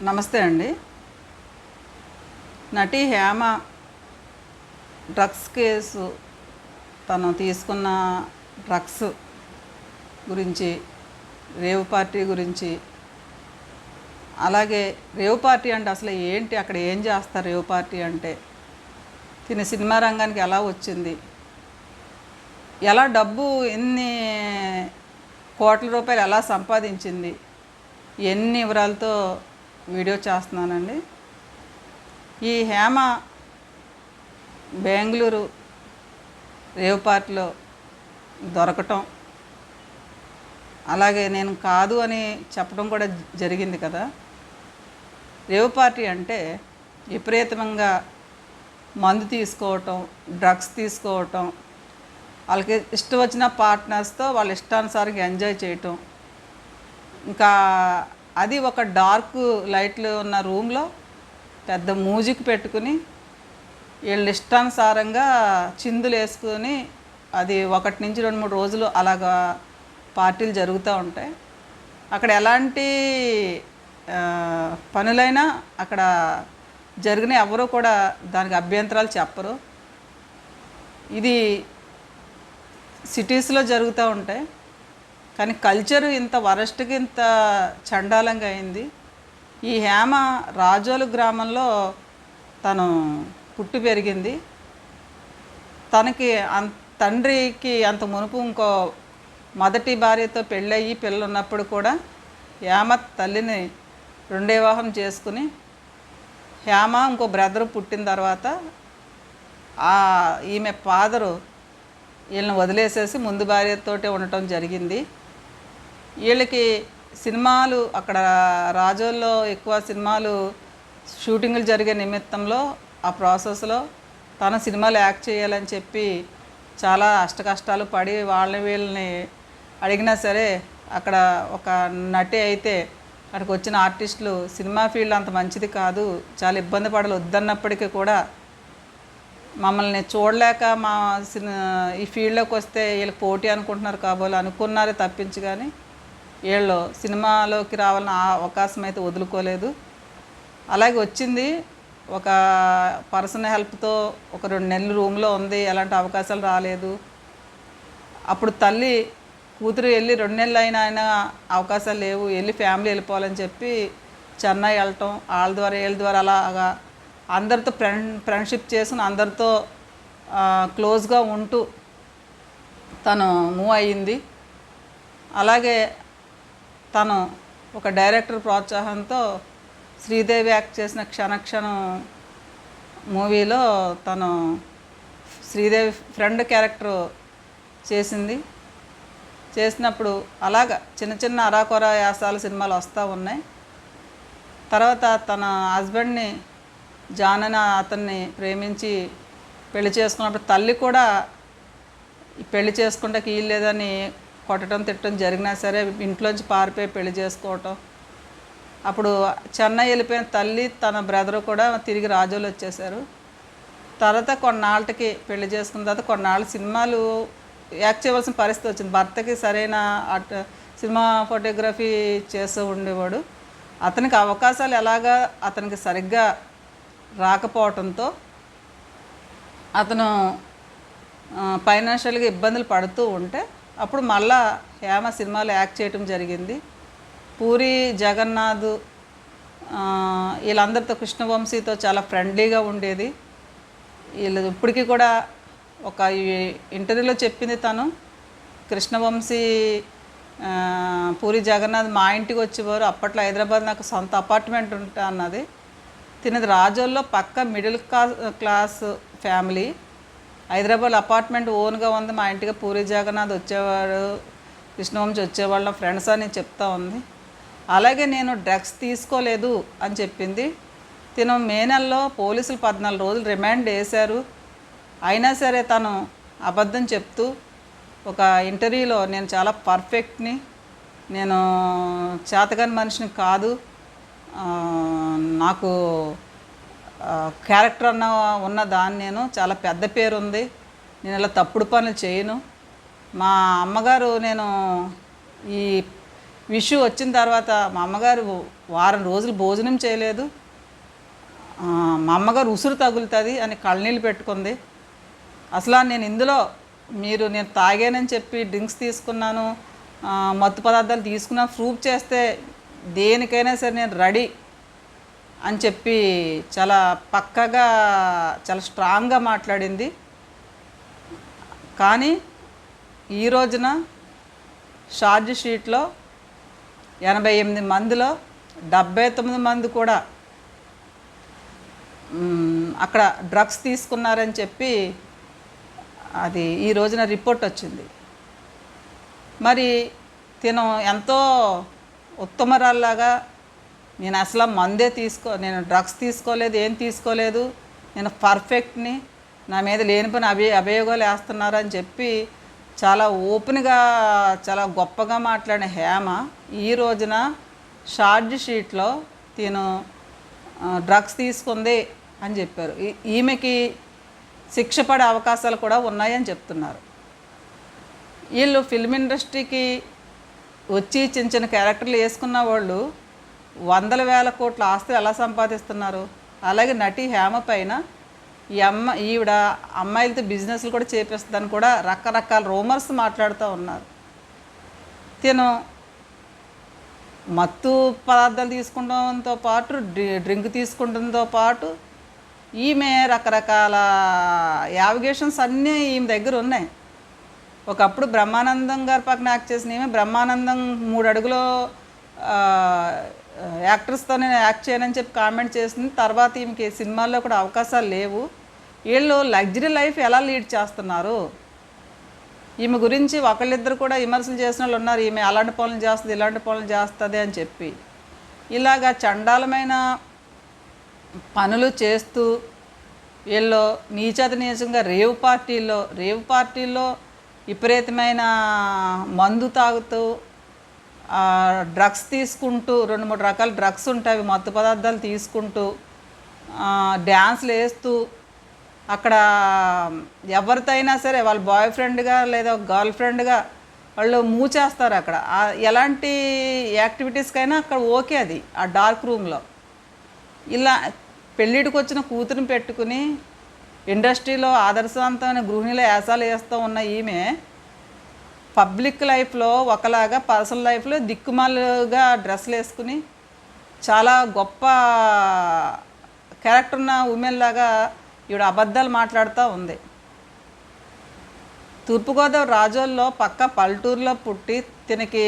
నమస్తే అండి. నటి హేమ డ్రగ్స్ కేసు, తను తీసుకున్న డ్రగ్స్ గురించి, రేవ్ పార్టీ గురించి, అలాగే రేవ్ పార్టీ అంటే అసలు ఏంటి, అక్కడ ఏం చేస్తారు రేవ్ పార్టీ అంటే, తిని సినిమా రంగానికి ఎలా వచ్చింది, ఎలా డబ్బు ఎన్ని కోట్ల రూపాయలు ఎలా సంపాదించింది, ఎన్ని వివరాలతో వీడియో చేస్తున్నానండి. ఈ హేమ బెంగళూరు రేవ్ పార్టీలో దొరకటం, అలాగే నేను కాదు అని చెప్పడం కూడా జరిగింది కదా. రేవ్ పార్టీ అంటే విపరీతంగా మందు తీసుకోవటం, డ్రగ్స్ తీసుకోవటం, వాళ్ళకి ఇష్టం వచ్చిన పార్ట్నర్స్తో వాళ్ళ ఇష్టానుసారంగా ఎంజాయ్ చేయటం, ఇంకా అది ఒక డార్క్ లైట్లు ఉన్న రూమ్లో పెద్ద మ్యూజిక్ పెట్టుకుని వీళ్ళు ఇష్టానుసారంగా చిందులు వేసుకుని, అది 1 నుంచి 2-3 రోజులు అలాగా పార్టీలు జరుగుతూ ఉంటాయి. అక్కడ ఎలాంటి పనులైనా అక్కడ జరిగిన ఎవరూ కూడా దానికి అభ్యంతరాలు చెప్పరు. ఇది సిటీస్లో జరుగుతూ ఉంటాయి, కానీ కల్చరు ఇంత వరస్ట్గా, ఇంత చండాలంగా అయింది. ఈ హేమ రాజోలు గ్రామంలో తను పుట్టి పెరిగింది. తనకి తండ్రికి అంత మునుపు ఇంకో మొదటి భార్యతో పెళ్ళయి పిల్లలు ఉన్నప్పుడు కూడా హేమ తల్లిని 2వ వివాహం చేసుకుని, హేమ ఇంకో బ్రదరు పుట్టిన తర్వాత ఈమె ఫాదరు వీళ్ళని వదిలేసేసి ముందు భార్యతోటే ఉండటం జరిగింది. వీళ్ళకి సినిమాలు అక్కడ రాజోల్లో ఎక్కువ సినిమాలు షూటింగ్లు జరిగే నిమిత్తంలో ఆ ప్రాసెస్లో తన సినిమాలు యాక్ట్ చేయాలని చెప్పి చాలా అష్టకష్టాలు పడి వాళ్ళని వీళ్ళని అడిగినా సరే, అక్కడ ఒక నటి అయితే అక్కడికి వచ్చిన ఆర్టిస్టులు సినిమా ఫీల్డ్ అంత మంచిది కాదు, చాలా ఇబ్బంది పడాలి వద్దన్నప్పటికీ కూడా మమ్మల్ని చూడలేక ఈ ఫీల్డ్లోకి వస్తే వీళ్ళకి పోటీ అనుకుంటున్నారు కాబోలు అనుకున్నారే తప్పించి, కానీ వీళ్ళు సినిమాలోకి రావాలని అవకాశం అయితే వదులుకోలేదు. అలాగే వచ్చింది, ఒక పర్సన్ హెల్ప్తో ఒక 2 నెలలు రూమ్లో ఉంది, ఎలాంటి అవకాశాలు రాలేదు. అప్పుడు తల్లి కూతురు వెళ్ళి 2 నెలలు అయినా అవకాశాలు లేవు, వెళ్ళి ఫ్యామిలీ వెళ్ళిపోవాలని చెప్పి చెన్నై వెళ్ళటం, వీళ్ళ ద్వారా అలాగా అందరితో ఫ్రెండ్షిప్ చేసుకుని అందరితో క్లోజ్గా ఉంటూ తను మూవ్ అయ్యింది. అలాగే తను ఒక డైరెక్టర్ ప్రోత్సాహంతో శ్రీదేవి యాక్ట్ చేసిన క్షణక్షణం మూవీలో తను శ్రీదేవి ఫ్రెండ్ క్యారెక్టర్ చేసినప్పుడు అలాగా చిన్న చిన్న అరాకొర యాసాల సినిమాలు వస్తూ ఉన్నాయి. తర్వాత తన హస్బెండ్ని జానని అతన్ని ప్రేమించి పెళ్లి చేసుకున్నప్పుడు తల్లి కూడా పెళ్లి చేసుకుంటే లేదని కొట్టడం తిట్టడం జరిగినా సరే ఇంట్లోంచి పారిపోయి పెళ్లి చేసుకోవటం. అప్పుడు చెన్నై వెళ్ళిపోయిన తల్లి తన బ్రదరు కూడా తిరిగి రాజోలు వచ్చేసారు. తర్వాత కొన్నాళ్ళకి పెళ్లి చేసుకున్న తర్వాత కొన్నాళ్ళు సినిమాలు యాక్ట్ చేయవలసిన పరిస్థితి వచ్చింది. భర్తకి సరైన సినిమా ఫోటోగ్రఫీ చేస్తూ ఉండేవాడు. అతనికి అవకాశాలు ఎలాగా అతనికి సరిగ్గా రాకపోవటంతో అతను ఫైనాన్షియల్గా ఇబ్బందులు పడుతూ ఉంటే అప్పుడు మళ్ళా హేమ సినిమాలో యాక్ట్ చేయటం జరిగింది. పూరి జగన్నాథ్ వీళ్ళందరితో, కృష్ణవంశీతో చాలా ఫ్రెండ్లీగా ఉండేది. వీళ్ళు ఇప్పటికీ కూడా ఒక ఇంటర్వ్యూలో చెప్పింది, తను కృష్ణవంశీ పూరి జగన్నాథ్ మా ఇంటికి వచ్చేవారు, అప్పట్లో హైదరాబాద్ నాకు సొంత అపార్ట్మెంట్ ఉంటా అన్నది. తినది రాజోల్లో పక్క middle class family, Hyderabad apartment ఓన్గా ఉంది, మా ఇంటికి పూరి జగన్నాథ్ వచ్చేవాడు, కృష్ణవంశీ వచ్చేవాళ్ళ ఫ్రెండ్స్ అని చెప్తా ఉంది. అలాగే నేను డ్రగ్స్ తీసుకోలేదు అని చెప్పింది. తిను మే నెలలో పోలీసులు 14 రోజులు రిమాండ్ వేశారు. అయినా సరే తను అబద్ధం చెప్తూ ఒక ఇంటర్వ్యూలో నేను చాలా పర్ఫెక్ట్ని, నేను చేతగాని మనిషిని కాదు, నాకు క్యారెక్టర్ ఉన్న దాన్ని, నేను చాలా పెద్ద పేరు ఉంది, నేను ఇలా తప్పుడు పనులు చేయను, మా అమ్మగారు నేను ఈ విషు వచ్చిన తర్వాత మా అమ్మగారు వారం రోజులు భోజనం చేయలేదు. మా అమ్మగారు ఉసురు తగులుతుంది అని కళ్ళనీళ్ళు పెట్టుకుంది. అసలు నేను ఇందులో నేను తాగానని చెప్పి డ్రింక్స్ తీసుకున్నాను, మత్తు పదార్థాలు తీసుకున్నాను ప్రూఫ్ చేస్తే దేనికైనా సరే నేను రెడీ అని చెప్పి చాలా పక్కగా చాలా స్ట్రాంగ్గా మాట్లాడింది. కానీ ఈ రోజున ఛార్జ్ షీట్లో 88 మందిలో 79 మంది కూడా అక్కడ డ్రగ్స్ తీసుకున్నారని చెప్పి అది ఈ రోజున రిపోర్ట్ వచ్చింది. మరి తిను ఎంతో ఉత్తమరాల్లాగా నేను అసలు నేను డ్రగ్స్ తీసుకోలేదు, ఏం తీసుకోలేదు, నేను పర్ఫెక్ట్ని, నా మీద లేని పని అభియోగాలు వేస్తున్నారని చెప్పి చాలా ఓపెన్గా చాలా గొప్పగా మాట్లాడిన హేమ ఈ రోజున ఛార్జ్ షీట్లో తిను డ్రగ్స్ తీసుకుంది అని చెప్పారు. ఈమెకి శిక్ష పడే అవకాశాలు కూడా ఉన్నాయని చెప్తున్నారు. వీళ్ళు ఫిల్మ్ ఇండస్ట్రీకి వచ్చి చిన్న చిన్న క్యారెక్టర్లు వేసుకున్న వాళ్ళు వందల వేల కోట్ల ఆస్తులు ఎలా సంపాదిస్తున్నారు. అలాగే నటి హేమ పైన ఈవిడ అమ్మాయిలతో బిజినెస్లు కూడా చేపిస్తుందని కూడా రకరకాల రూమర్స్ మాట్లాడుతూ ఉన్నారు. తిను మత్తు పదార్థాలు తీసుకుంటంతో పాటు డ్రింక్ తీసుకుంటంతో పాటు ఈమె రకరకాల యావిగేషన్స్ అన్నీ ఈమె దగ్గర ఉన్నాయి. ఒకప్పుడు బ్రహ్మానందం గారి పక్కన యాక్ట్ చేసిన ఈమె బ్రహ్మానందం 3 అడుగులో యాక్టర్స్తో నేను యాక్ట్ చేయనని చెప్పి కామెంట్ చేసింది. తర్వాత ఈమెకి సినిమాల్లో కూడా అవకాశాలు లేవు. వీళ్ళు లగ్జరీ లైఫ్ ఎలా లీడ్ చేస్తున్నారు, ఈమె గురించి ఒకళ్ళిద్దరు కూడా విమర్శలు చేసిన వాళ్ళు ఉన్నారు. ఈమె అలాంటి పనులు చేస్తుంది, ఇలాంటి పనులు చేస్తుంది అని చెప్పి ఇలాగా చండాలమైన పనులు చేస్తూ వీళ్ళు నీచంగా రేవ్ పార్టీల్లో విపరీతమైన మందు తాగుతూ డ్రగ్స్ తీసుకుంటూ 2-3 రకాల డ్రగ్స్ ఉంటాయి, మత్తు పదార్థాలు తీసుకుంటూ డ్యాన్స్లు వేస్తూ అక్కడ ఎవరితో అయినా సరే వాళ్ళ బాయ్ ఫ్రెండ్గా లేదా గర్ల్ ఫ్రెండ్గా వాళ్ళు మూవ్ చేస్తారు. అక్కడ ఎలాంటి యాక్టివిటీస్కైనా అక్కడ ఓకే. అది ఆ డార్క్ రూమ్లో ఇలా పెళ్ళిడికి వచ్చిన కూతురుని పెట్టుకుని ఇండస్ట్రీలో ఆదర్శవంతమైన గృహిణిలో యాసాలు వేస్తూ ఉన్న ఈమె పబ్లిక్ లైఫ్లో ఒకలాగా, పర్సనల్ లైఫ్లో దిక్కుమాలుగా డ్రెస్సులు వేసుకుని చాలా గొప్ప క్యారెక్టర్ ఉన్న ఉమెన్ లాగా ఈవిడ అబద్ధాలు మాట్లాడుతూ ఉంది. తూర్పుగోదావరి రాజోల్లో పక్క పల్లెటూరులో పుట్టి తినకి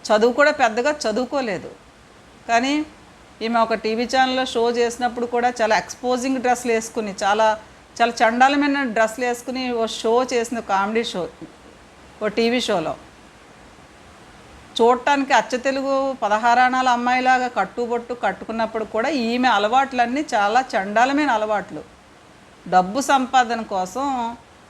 చదువు కూడా పెద్దగా చదువుకోలేదు. కానీ ఈమె ఒక టీవీ ఛానల్లో షో చేసినప్పుడు కూడా చాలా ఎక్స్పోజింగ్ డ్రెస్సులు వేసుకుని చాలా చాలా చండాలమైన డ్రెస్సులు వేసుకుని ఓ షో చేసింది, కామెడీ షో, ఓ టీవీ షోలో. చూడటానికి అచ్చ తెలుగు 16 ఆనాల అమ్మాయిలాగా కట్టుబొట్టు కట్టుకున్నప్పుడు కూడా ఈమె అలవాట్లన్నీ చాలా చండాలమైన అలవాట్లు. డబ్బు సంపాదన కోసం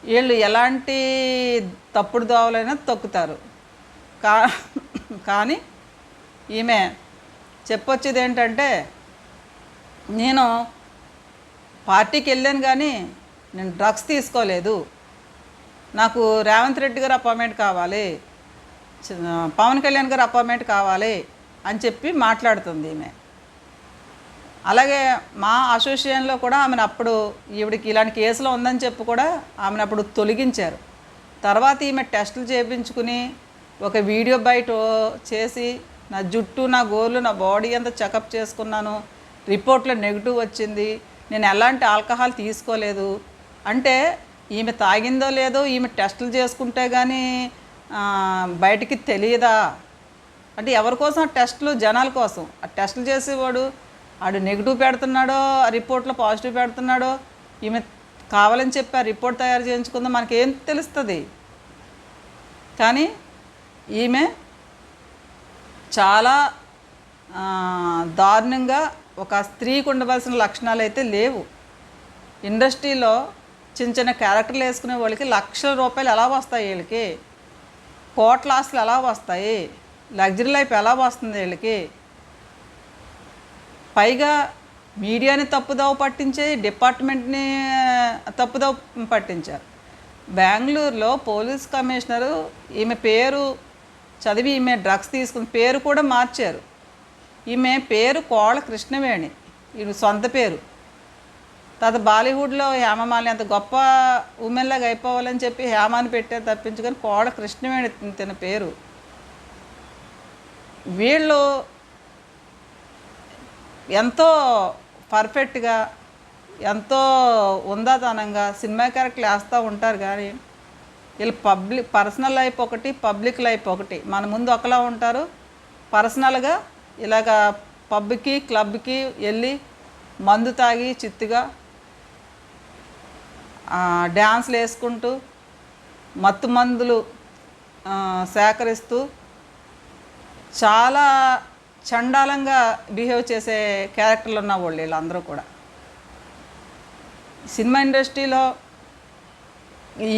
వీళ్ళు ఎలాంటి తప్పుడు దోవలైనా తొక్కుతారు. కానీ ఈమె చెప్పొచ్చేది ఏంటంటే, నేను పార్టీకి వెళ్ళాను కానీ నేను డ్రగ్స్ తీసుకోలేదు, నాకు రేవంత్ రెడ్డి గారు అపాయింట్మెంట్ కావాలి, పవన్ కళ్యాణ్ గారు అపాయింట్మెంట్ కావాలి అని చెప్పి మాట్లాడుతుంది ఈమె. అలాగే మా అసోసియేషన్లో కూడా ఆమెను అప్పుడు ఈవిడికి ఇలాంటి కేసులో ఉందని చెప్పి కూడా ఆమెను అప్పుడు తొలగించారు. తర్వాత ఈమె టెస్టులు చేయించుకుని ఒక వీడియో బయట చేసి నా జుట్టు, నా గోర్లు, నా బాడీ అంతా చెకప్ చేసుకున్నాను, రిపోర్ట్లో నెగిటివ్ వచ్చింది, నేను ఎలాంటి ఆల్కహాల్ తీసుకోలేదు అంటే ఈమె తాగిందో లేదో ఈమె టెస్టులు చేసుకుంటే కానీ బయటికి తెలియదా అంటే ఎవరి కోసం ఆ టెస్టులు? జనాల కోసం. ఆ టెస్టులు చేసేవాడు ఆడు నెగిటివ్ పెడుతున్నాడో ఆ రిపోర్ట్లో పాజిటివ్ పెడుతున్నాడో ఈమె కావాలని చెప్పి ఆ రిపోర్ట్ తయారు చేయించుకుందో మనకేం తెలుస్తుంది. కానీ ఈమె చాలా దారుణంగా ఒక స్త్రీకి ఉండవలసిన లక్షణాలు అయితే లేవు. ఇండస్ట్రీలో చిన్న చిన్న క్యారెక్టర్లు వేసుకునే వాళ్ళకి లక్షల రూపాయలు ఎలా వస్తాయి, వీళ్ళకి కోట్ల ఆస్తులు ఎలా వస్తాయి, లగ్జరీ లైఫ్ ఎలా వస్తుంది వీళ్ళకి? పైగా మీడియాని తప్పుదోవ పట్టించే డిపార్ట్మెంట్ని తప్పుదోవ పట్టించారు. బెంగళూరులో పోలీస్ కమిషనరు ఈమె పేరు చదివి ఈమె డ్రగ్స్ తీసుకుని పేరు కూడా మార్చారు. ఈమె పేరు కోళ్ళ కృష్ణవేణి, ఈమె సొంత పేరు. తర్వాత బాలీవుడ్లో హేమమాలిని అంత గొప్ప ఉమెన్లాగా అయిపోవాలని చెప్పి హేమాని పెట్టారు తప్పించుకొని కోళ్ళ కృష్ణవేణి తిన పేరు. వీళ్ళు ఎంతో పర్ఫెక్ట్గా, ఎంతో ఉందాతనంగా సినిమా క్యారెక్టర్లు వేస్తూ ఉంటారు. కానీ వీళ్ళు పర్సనల్ లైఫ్ ఒకటి, పబ్లిక్ లైఫ్ ఒకటి. మన ముందు ఒకలా ఉంటారు, పర్సనల్గా ఇలాగ పబ్కి క్లబ్కి వెళ్ళి మందు తాగి చిత్తుగా డ్యాన్స్లు వేసుకుంటూ మత్తు మందులు సేకరిస్తూ చాలా చండాలంగా బిహేవ్ చేసే క్యారెక్టర్లు ఉన్న వాళ్ళు వీళ్ళందరూ కూడా. సినిమా ఇండస్ట్రీలో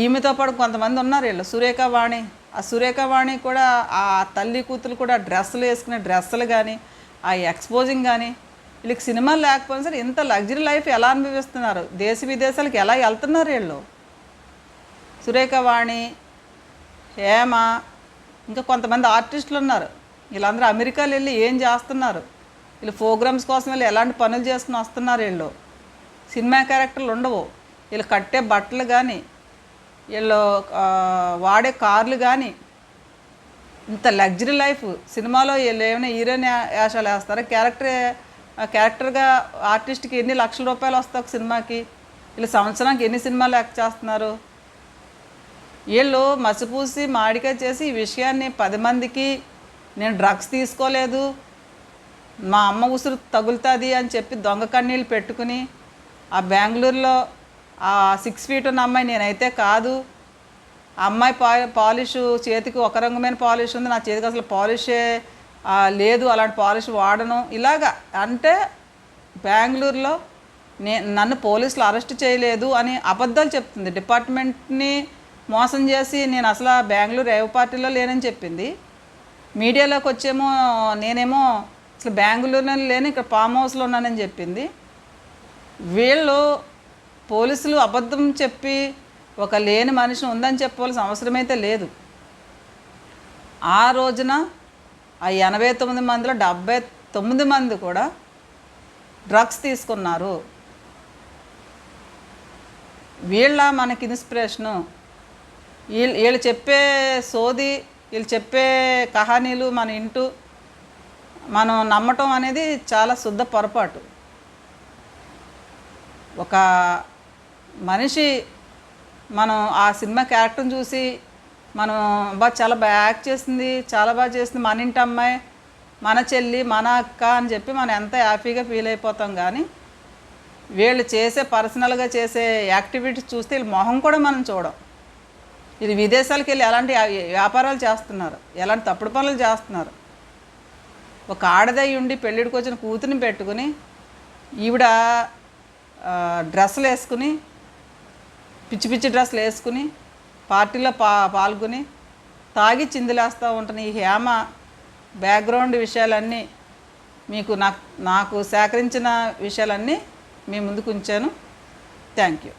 ఈమెతో పాటు కొంతమంది ఉన్నారు వీళ్ళు. సురేఖ వాణి, ఆ సురేఖ వాణి కూడా ఆ తల్లి కూతురు కూడా డ్రెస్సులు వేసుకునే డ్రెస్సులు కానీ, ఆ ఎక్స్పోజింగ్ కానీ, వీళ్ళకి సినిమాలు లేకపోయినా సరే ఇంత లగ్జరీ లైఫ్ ఎలా అనుభవిస్తున్నారు, దేశ విదేశాలకు ఎలా వెళ్తున్నారు వీళ్ళు. సురేఖ వాణి, హేమ, ఇంకా కొంతమంది ఆర్టిస్టులు ఉన్నారు. వీళ్ళందరూ అమెరికాలో వెళ్ళి ఏం చేస్తున్నారు, వీళ్ళు ప్రోగ్రామ్స్ కోసం వెళ్ళి ఎలాంటి పనులు చేసుకుని వస్తున్నారు వీళ్ళు. సినిమా క్యారెక్టర్లు ఉండవు. వీళ్ళు కట్టే బట్టలు కానీ, వీళ్ళు వాడే కార్లు కానీ, ఇంత లగ్జరీ లైఫ్. సినిమాలో వీళ్ళు ఏమైనా హీరోయిన్ వేషాలు వేస్తారా? క్యారెక్టర్గా ఆర్టిస్ట్కి ఎన్ని లక్షల రూపాయలు వస్తాయి ఒక సినిమాకి? వీళ్ళు సంవత్సరానికి ఎన్ని సినిమాలు యాక్ట్ చేస్తున్నారు? వీళ్ళు మసిపూసి మాడికాయ చేసి ఈ విషయాన్ని 10 మందికి నేను డ్రగ్స్ తీసుకోలేదు, మా అమ్మ ఉసురు తగులుతుంది అని చెప్పి దొంగ కన్నీళ్ళు పెట్టుకుని ఆ బెంగళూరులో ఆ 6 ఫీట్ ఉన్న అమ్మాయి నేనైతే కాదు, ఆ అమ్మాయి పాలిష్ చేతికి ఒక రంగుమైన పాలిష్ ఉంది, నా చేతికి అసలు పాలిషే లేదు, అలాంటి పాలిష్ వాడను, ఇలాగా అంటే బెంగళూరులో నన్ను పోలీసులు అరెస్ట్ చేయలేదు అని అబద్ధాలు చెప్తుంది. డిపార్ట్మెంట్ని మోసం చేసి నేను అసలు బెంగళూరు రేవ్ పార్టీలో లేనని చెప్పింది. మీడియాలోకి వచ్చేమో నేనేమో అసలు బెంగళూరులో లేని ఇక్కడ ఫామ్ హౌస్లో ఉన్నానని చెప్పింది. వీళ్ళు పోలీసులు అబద్ధం చెప్పి ఒక లేని మనిషిని ఉందని చెప్పవలసిన అవసరమైతే లేదు. ఆ రోజున ఆ 89 మందిలో 79 మంది కూడా డ్రగ్స్ తీసుకున్నారు. వీళ్ళ మనకి ఇన్స్పిరేషను. వీళ్ళు చెప్పే సోది, వీళ్ళు చెప్పే కహానీలు మన ఇంటూ మనం నమ్మటం అనేది చాలా శుద్ధ పొరపాటు. ఒక మనిషి మనం ఆ సినిమా క్యారెక్టర్ని చూసి మనం చాలా బాగా యాక్ట్ చేసింది, చాలా బాగా చేసింది, మన ఇంటి అమ్మాయి, మన చెల్లి, మన అక్క అని చెప్పి మనం ఎంత హ్యాపీగా ఫీల్ అయిపోతాం. కానీ వీళ్ళు చేసే పర్సనల్గా చేసే యాక్టివిటీస్ చూస్తే వీళ్ళ మొహం కూడా మనం చూడం. ఇది విదేశాలకు వెళ్ళి ఎలాంటి వ్యాపారాలు చేస్తున్నారు, ఎలాంటి తప్పుడు పనులు చేస్తున్నారు. ఒక ఆడదై ఉండి పెళ్ళిడికి వచ్చిన కూతురిని పెట్టుకుని ఈవిడ డ్రెస్సులు వేసుకుని పిచ్చి పిచ్చి డ్రెస్సులు వేసుకుని పార్టీలో పాల్గొని తాగి చిందులేస్తూ ఉంటున్న ఈ హేమ బ్యాక్గ్రౌండ్ విషయాలన్నీ నాకు సేకరించిన విషయాలన్నీ మీ ముందుకు ఉంచాను. Thank you.